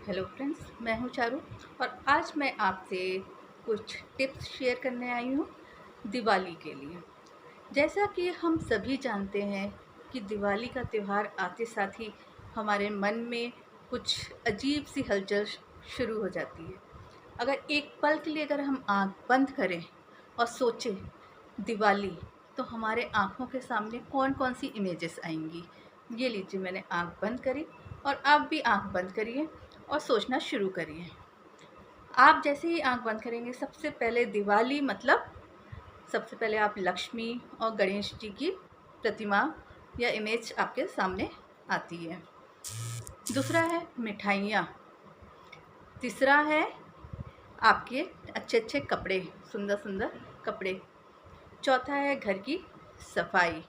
Hello friends, मैं हूं चारू और आज मैं आपसे कुछ टिप्स शेयर करने आई हूं दिवाली के लिए। जैसा कि हम सभी जानते हैं कि दिवाली का त्यौहार आते साथ ही हमारे मन में कुछ अजीब सी हलचल शुरू हो जाती है। अगर एक पल के लिए अगर हम आँख बंद करें और सोचें दिवाली, तो हमारे आँखों के सामने कौन-कौन सी इमेजेस आएँगी। ये लीजिए, मैंने आँख बंद करी और आप भी आँख बंद करिए और सोचना शुरू करिए। आप जैसे ही आँख बंद करेंगे, सबसे पहले दिवाली मतलब सबसे पहले आप लक्ष्मी और गणेश जी की प्रतिमा या इमेज आपके सामने आती है। दूसरा है मिठाइयाँ, तीसरा है आपके अच्छे-अच्छे कपड़े, सुंदर-सुंदर कपड़े, चौथा है घर की सफाई,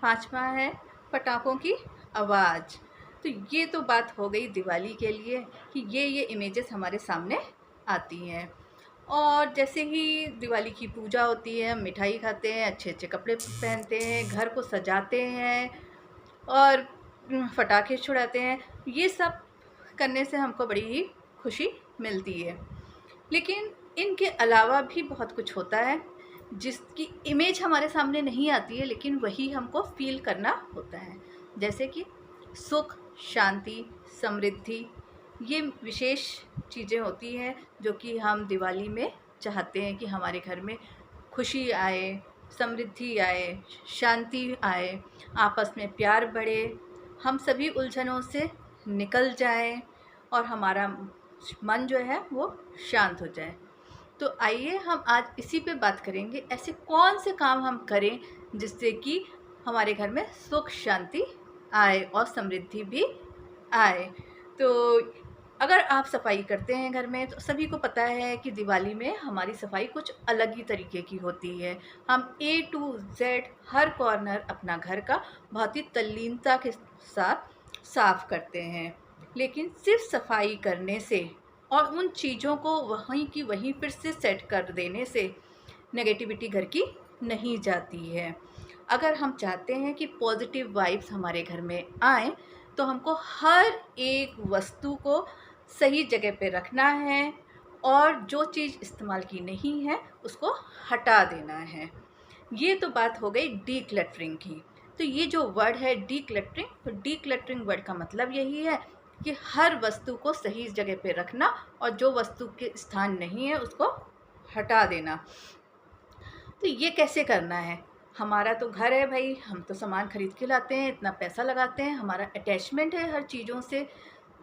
पाँचवा है पटाखों की आवाज़। तो ये तो बात हो गई दिवाली के लिए कि ये इमेजेस हमारे सामने आती हैं। और जैसे ही दिवाली की पूजा होती है, हम मिठाई खाते हैं, अच्छे-अच्छे कपड़े पहनते हैं, घर को सजाते हैं और पटाखे छुड़ाते हैं। ये सब करने से हमको बड़ी ही खुशी मिलती है। लेकिन इनके अलावा भी बहुत कुछ होता है जिसकी इमेज हमारे सामने नहीं आती है, लेकिन वही हमको फ़ील करना होता है। जैसे कि सुख, शांति, समृद्धि, ये विशेष चीज़ें होती हैं जो कि हम दिवाली में चाहते हैं कि हमारे घर में खुशी आए, समृद्धि आए, शांति आए, आपस में प्यार बढ़े, हम सभी उलझनों से निकल जाएं और हमारा मन जो है वो शांत हो जाए। तो आइए हम आज इसी पे बात करेंगे, ऐसे कौन से काम हम करें जिससे कि हमारे घर में सुख शांति आए और समृद्धि भी आए। तो अगर आप सफाई करते हैं घर में, तो सभी को पता है कि दिवाली में हमारी सफाई कुछ अलग ही तरीके की होती है। हम ए टू जेड हर कॉर्नर अपना घर का बहुत ही तल्लीनता के साथ साफ करते हैं। लेकिन सिर्फ सफाई करने से और उन चीज़ों को वहीं की वहीं फिर से सेट कर देने से नेगेटिविटी घर की नहीं जाती है। अगर हम चाहते हैं कि पॉजिटिव वाइब्स हमारे घर में आएँ, तो हमको हर एक वस्तु को सही जगह पे रखना है और जो चीज़ इस्तेमाल की नहीं है उसको हटा देना है। ये तो बात हो गई डीक्लटरिंग की। तो ये जो वर्ड है डीक्लटरिंग, तो डीक्लटरिंग वर्ड का मतलब यही है कि हर वस्तु को सही जगह पे रखना और जो वस्तु के स्थान नहीं है उसको हटा देना। तो ये कैसे करना है? हमारा तो घर है भाई, हम तो सामान खरीद के लाते हैं, इतना पैसा लगाते हैं, हमारा अटैचमेंट है हर चीज़ों से,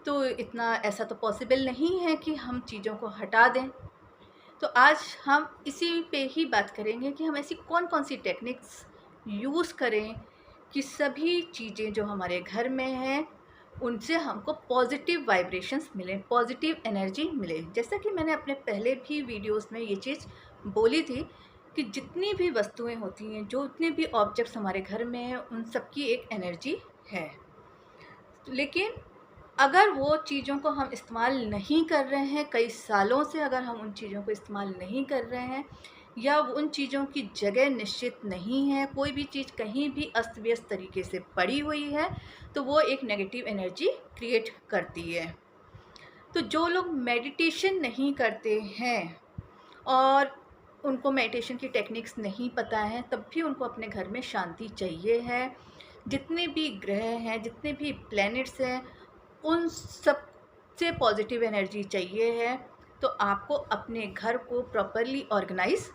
तो इतना ऐसा तो पॉसिबल नहीं है कि हम चीज़ों को हटा दें। तो आज हम इसी पे ही बात करेंगे कि हम ऐसी कौन-कौन सी टेक्निक्स यूज़ करें कि सभी चीज़ें जो हमारे घर में हैं, उनसे हमको पॉज़िटिव वाइब्रेशंस मिलें, पॉज़िटिव एनर्जी मिले। जैसा कि मैंने अपने पहले भी वीडियोज़ में ये चीज़ बोली थी कि जितनी भी वस्तुएँ होती हैं, जो जितने भी ऑब्जेक्ट्स हमारे घर में हैं, उन सब की एक एनर्जी है। लेकिन अगर वो चीज़ों को हम इस्तेमाल नहीं कर रहे हैं, कई सालों से अगर हम उन चीज़ों को इस्तेमाल नहीं कर रहे हैं या उन चीज़ों की जगह निश्चित नहीं है, कोई भी चीज़ कहीं भी अस्त-व्यस्त तरीके से पड़ी हुई है, तो वो एक नेगेटिव एनर्जी क्रिएट करती है। तो जो लोग मेडिटेशन नहीं करते हैं और उनको मेडिटेशन की टेक्निक्स नहीं पता है, तब भी उनको अपने घर में शांति चाहिए है। जितने भी ग्रह हैं, जितने भी प्लैनेट्स हैं, उन सब से पॉजिटिव एनर्जी चाहिए है। तो आपको अपने घर को प्रॉपरली ऑर्गेनाइज़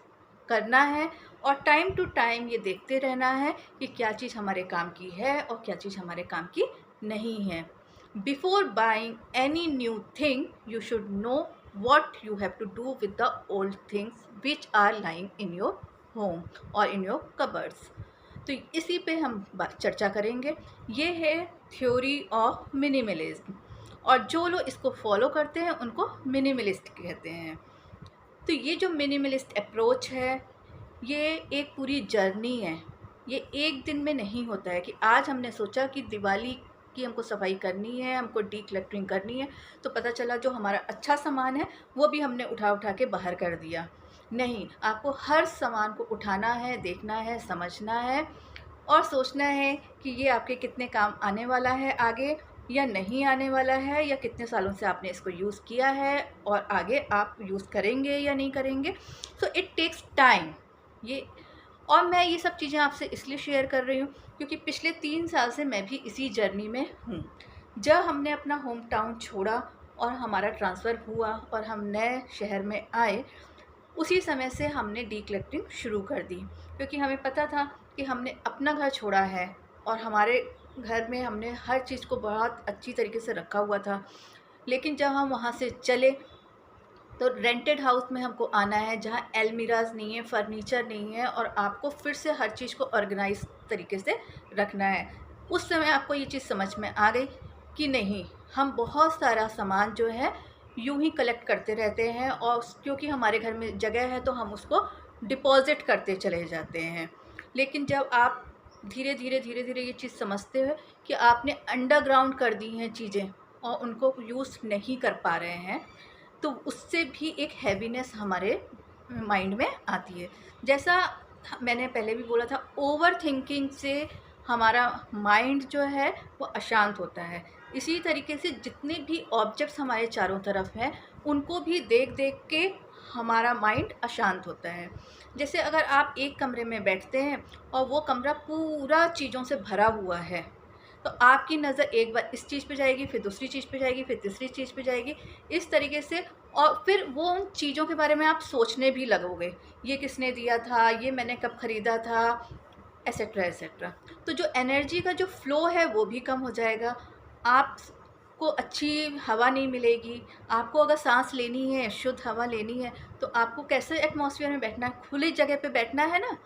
करना है और टाइम टू टाइम ये देखते रहना है कि क्या चीज़ हमारे काम की है और क्या चीज़ हमारे काम की नहीं है। Before buying any new thing, you should know what you have to do with the old things which are lying in your home or in your cupboards। तो इसी पे हम चर्चा करेंगे। ये है थ्योरी ऑफ मिनिमलिज्म और जो लोग इसको फॉलो करते हैं उनको मिनिमलिस्ट कहते हैं। तो ये जो मिनिमलिस्ट अप्रोच है, ये एक पूरी जर्नी है। ये एक दिन में नहीं होता है कि आज हमने सोचा कि दिवाली की हमको सफाई करनी है, हमको डीक्लटरिंग करनी है, तो पता चला जो हमारा अच्छा सामान है वो भी हमने उठा के बाहर कर दिया। नहीं, आपको हर सामान को उठाना है, देखना है, समझना है और सोचना है कि ये आपके कितने काम आने वाला है आगे या नहीं आने वाला है, या कितने सालों से आपने इसको यूज़ किया है और आगे आप यूज़ करेंगे या नहीं करेंगे। सो इट टेक्स टाइम ये। और मैं ये सब चीज़ें आपसे इसलिए शेयर कर रही हूँ क्योंकि पिछले 3 साल से मैं भी इसी जर्नी में हूँ। जब हमने अपना होम टाउन छोड़ा और हमारा ट्रांसफ़र हुआ और हम नए शहर में आए, उसी समय से हमने डीक्लटरिंग शुरू कर दी, क्योंकि हमें पता था कि हमने अपना घर छोड़ा है और हमारे घर में हमने हर चीज़ को बहुत अच्छी तरीके से रखा हुआ था। लेकिन जब हम वहाँ से चले तो रेंटेड हाउस में हमको आना है जहाँ अलमीराज नहीं है, फर्नीचर नहीं है, और आपको फिर से हर चीज़ को ऑर्गेनाइज तरीके से रखना है। उस समय आपको ये चीज़ समझ में आ गई कि नहीं, हम बहुत सारा सामान जो है यूं ही कलेक्ट करते रहते हैं, और क्योंकि हमारे घर में जगह है तो हम उसको डिपॉज़िट करते चले जाते हैं। लेकिन जब आप धीरे धीरे धीरे धीरे ये चीज़ समझते हो कि आपने अंडरग्राउंड कर दी हैं चीज़ें और उनको यूज़ नहीं कर पा रहे हैं, तो उससे भी एक हैवीनेस हमारे माइंड में आती है। जैसा मैंने पहले भी बोला था, ओवर थिंकिंग से हमारा माइंड जो है वो अशांत होता है। इसी तरीके से जितने भी ऑब्जेक्ट्स हमारे चारों तरफ हैं उनको भी देख देख के हमारा माइंड अशांत होता है। जैसे अगर आप एक कमरे में बैठते हैं और वो कमरा पूरा चीज़ों से भरा हुआ है, तो आपकी नज़र एक बार इस चीज़ पे जाएगी, फिर दूसरी चीज़ पे जाएगी, फिर तीसरी चीज़ पे जाएगी, इस तरीके से। और फिर वो उन चीज़ों के बारे में आप सोचने भी लगोगे, ये किसने दिया था, ये मैंने कब ख़रीदा था, एसेट्रा एसेट्रा। तो जो एनर्जी का जो फ़्लो है वो भी कम हो जाएगा। आपको अच्छी हवा नहीं मिलेगी। आपको अगर सांस लेनी है, शुद्ध हवा लेनी है, तो आपको कैसे एटमॉस्फेयर में बैठना है, खुली जगह पे बैठना है ना।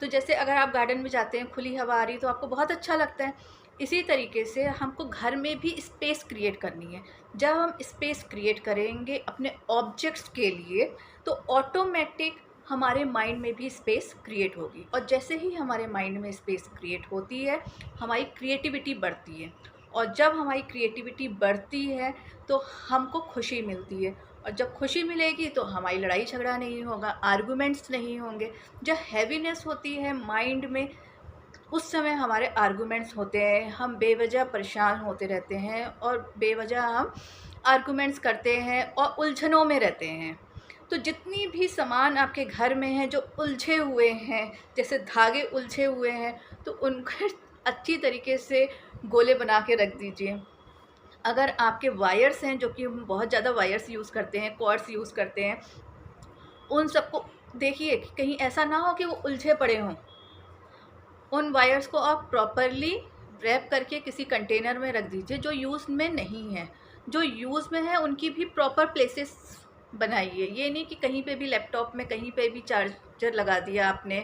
तो जैसे अगर आप गार्डन में जाते हैं, खुली हवा आ रही है तो आपको बहुत अच्छा लगता है। इसी तरीके से हमको घर में भी स्पेस क्रिएट करनी है। जब हम स्पेस क्रिएट करेंगे अपने ऑब्जेक्ट्स के लिए, तो ऑटोमेटिक हमारे माइंड में भी स्पेस क्रिएट होगी, और जैसे ही हमारे माइंड में स्पेस क्रिएट होती है, हमारी क्रिएटिविटी बढ़ती है, और जब हमारी क्रिएटिविटी बढ़ती है तो हमको खुशी मिलती है, और जब खुशी मिलेगी तो हमारी लड़ाई झगड़ा नहीं होगा, आर्गुमेंट्स नहीं होंगे। जब हैवीनेस होती है माइंड में, उस समय हमारे आर्गुमेंट्स होते हैं, हम बेवजह परेशान होते रहते हैं और बेवजह हम आर्गुमेंट्स करते हैं और उलझनों में रहते हैं। तो जितनी भी सामान आपके घर में हैं जो उलझे हुए हैं, जैसे धागे उलझे हुए हैं, तो उनको अच्छी तरीके से गोले बना के रख दीजिए। अगर आपके वायर्स हैं, जो कि हम बहुत ज़्यादा वायर्स यूज़ करते हैं, कॉर्ड्स यूज़ करते हैं, उन सबको देखिए कि कहीं ऐसा ना हो कि वो उलझे पड़े हों। उन वायर्स को आप प्रॉपरली रैप करके किसी कंटेनर में रख दीजिए जो यूज़ में नहीं है। जो यूज़ में है उनकी भी प्रॉपर प्लेसेस बनाइए। ये नहीं कि कहीं पे भी लैपटॉप में कहीं पे भी चार्जर लगा दिया आपने,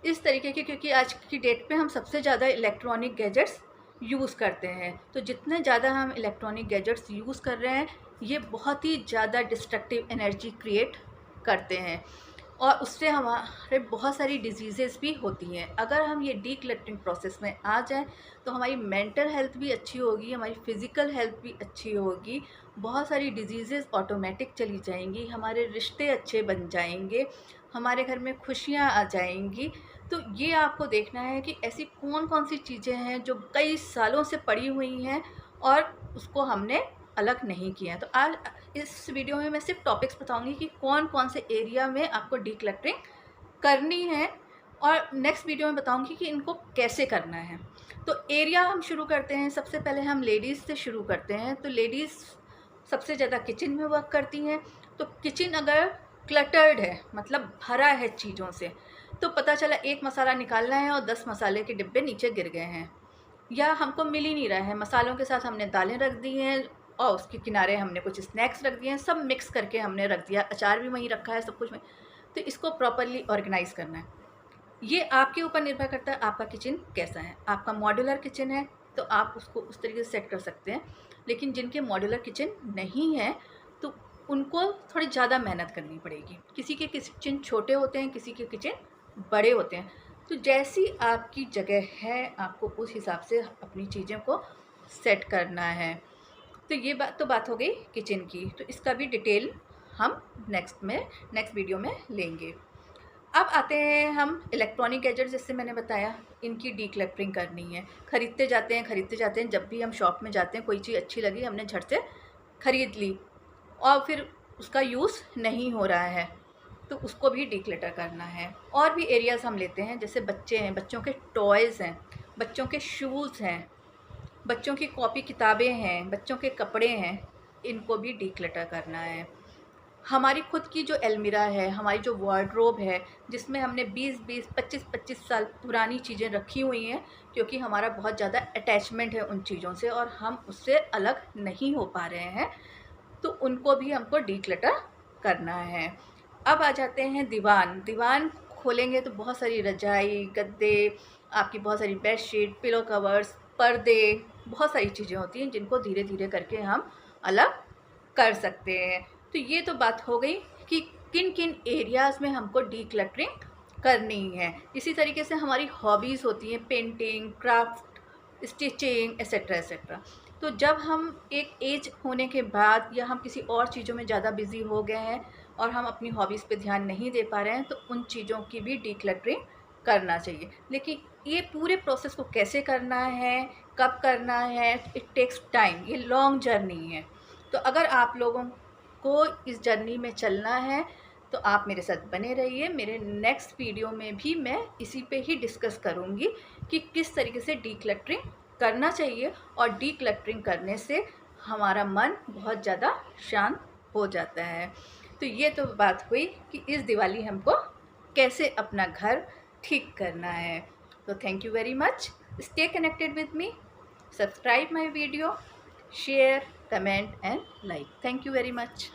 इस तरीके के। क्योंकि आज की डेट पे हम सबसे ज़्यादा इलेक्ट्रॉनिक गैजेट्स यूज़ करते हैं, तो जितने ज़्यादा हम इलेक्ट्रॉनिक गैजेट्स यूज़ कर रहे हैं, ये बहुत ही ज़्यादा डिस्ट्रक्टिव एनर्जी क्रिएट करते हैं, और उससे हमारे बहुत सारी डिजीज़ेज़ भी होती हैं। अगर हम ये डीक्लटरिंग प्रोसेस में आ जाएँ तो हमारी मेंटल हेल्थ भी अच्छी होगी, हमारी फ़िज़िकल हेल्थ भी अच्छी होगी, बहुत सारी डिजीज़ेज़ ऑटोमेटिक चली जाएंगी, हमारे रिश्ते अच्छे बन जाएंगे, हमारे घर में खुशियाँ आ जाएंगी। तो ये आपको देखना है कि ऐसी कौन कौन सी चीज़ें हैं जो कई सालों से पड़ी हुई हैं और उसको हमने अलग नहीं किया है। तो आज इस वीडियो में मैं सिर्फ टॉपिक्स बताऊंगी कि कौन कौन से एरिया में आपको डीक्लटरिंग करनी है, और नेक्स्ट वीडियो में बताऊंगी कि इनको कैसे करना है। तो एरिया हम शुरू करते हैं। सबसे पहले हम लेडीज़ से शुरू करते हैं। तो लेडीज़ सबसे ज़्यादा किचन में वर्क करती हैं। तो किचन अगर क्लटर्ड है, मतलब भरा है चीज़ों से, तो पता चला एक मसाला निकालना है और 10 मसाले के डिब्बे नीचे गिर गए हैं, या हमको मिल ही नहीं रहा है। मसालों के साथ हमने दालें रख दी हैं और उसके किनारे हमने कुछ स्नैक्स रख दिए हैं, सब मिक्स करके हमने रख दिया, अचार भी वहीं रखा है, सब कुछ में। तो इसको प्रॉपरली ऑर्गेनाइज़ करना है। ये आपके ऊपर निर्भर करता है आपका किचन कैसा है। आपका मॉड्यूलर किचन है तो आप उसको उस तरीके से सेट कर सकते हैं, लेकिन जिनके मॉड्यूलर किचन नहीं है तो उनको थोड़ी ज़्यादा मेहनत करनी पड़ेगी। किसी के किचन छोटे होते हैं, किसी के किचन बड़े होते हैं। तो जैसी आपकी जगह है आपको उस हिसाब से अपनी चीज़ों को सेट करना है। तो ये बात हो गई किचन की। तो इसका भी डिटेल हम नेक्स्ट वीडियो में लेंगे। अब आते हैं हम इलेक्ट्रॉनिक गैजेट, जैसे मैंने बताया इनकी डीक्लटरिंग करनी है। खरीदते जाते हैं, जब भी हम शॉप में जाते हैं कोई चीज़ अच्छी लगी हमने झट से खरीद ली और फिर उसका यूज़ नहीं हो रहा है, तो उसको भी डीक्लटर करना है। और भी एरियाज़ हम लेते हैं, जैसे बच्चे हैं, बच्चों के टॉयज़ हैं, बच्चों के शूज़ हैं, बच्चों की कॉपी किताबें हैं, बच्चों के कपड़े हैं, इनको भी डीक्लटर करना है। हमारी खुद की जो अलमीरा है, हमारी जो वार्डरोब है, जिसमें हमने 20-20, 25-25 साल पुरानी चीज़ें रखी हुई हैं, क्योंकि हमारा बहुत ज़्यादा अटैचमेंट है उन चीज़ों से और हम उससे अलग नहीं हो पा रहे हैं, तो उनको भी हमको डीक्लटर करना है। अब आ जाते हैं दीवान। दीवान खोलेंगे तो बहुत सारी रजाई, गद्दे, आपकी बहुत सारी बेडशीट, पिलो कवर्स, पर्दे, बहुत सारी चीज़ें होती हैं जिनको धीरे धीरे करके हम अलग कर सकते हैं। तो ये तो बात हो गई कि किन किन एरियाज़ में हमको डीक्लटरिंग करनी है। इसी तरीके से हमारी हॉबीज़ होती हैं, painting, craft, stitching, etcetera etcetera. तो जब हम एक एज होने के बाद या हम किसी और चीज़ों में ज़्यादा बिज़ी हो गए हैं और हम अपनी हॉबीज़ पे ध्यान नहीं दे पा रहे हैं, तो उन चीज़ों की भी डीक्लटरिंग करना चाहिए। लेकिन ये पूरे प्रोसेस को कैसे करना है, कब करना है, इट टेक्स टाइम, ये लॉन्ग जर्नी है। तो अगर आप लोगों को इस जर्नी में चलना है तो आप मेरे साथ बने रहिए। मेरे नेक्स्ट वीडियो में भी मैं इसी पे ही डिस्कस करूँगी कि किस तरीके से डीक्लटरिंग करना चाहिए, और डीक्लटरिंग करने से हमारा मन बहुत ज़्यादा शांत हो जाता है। तो ये तो बात हुई कि इस दिवाली हमको कैसे अपना घर ठीक करना है। तो thank you very much. Stay connected with me, subscribe my video, share, comment and like. Thank you very much.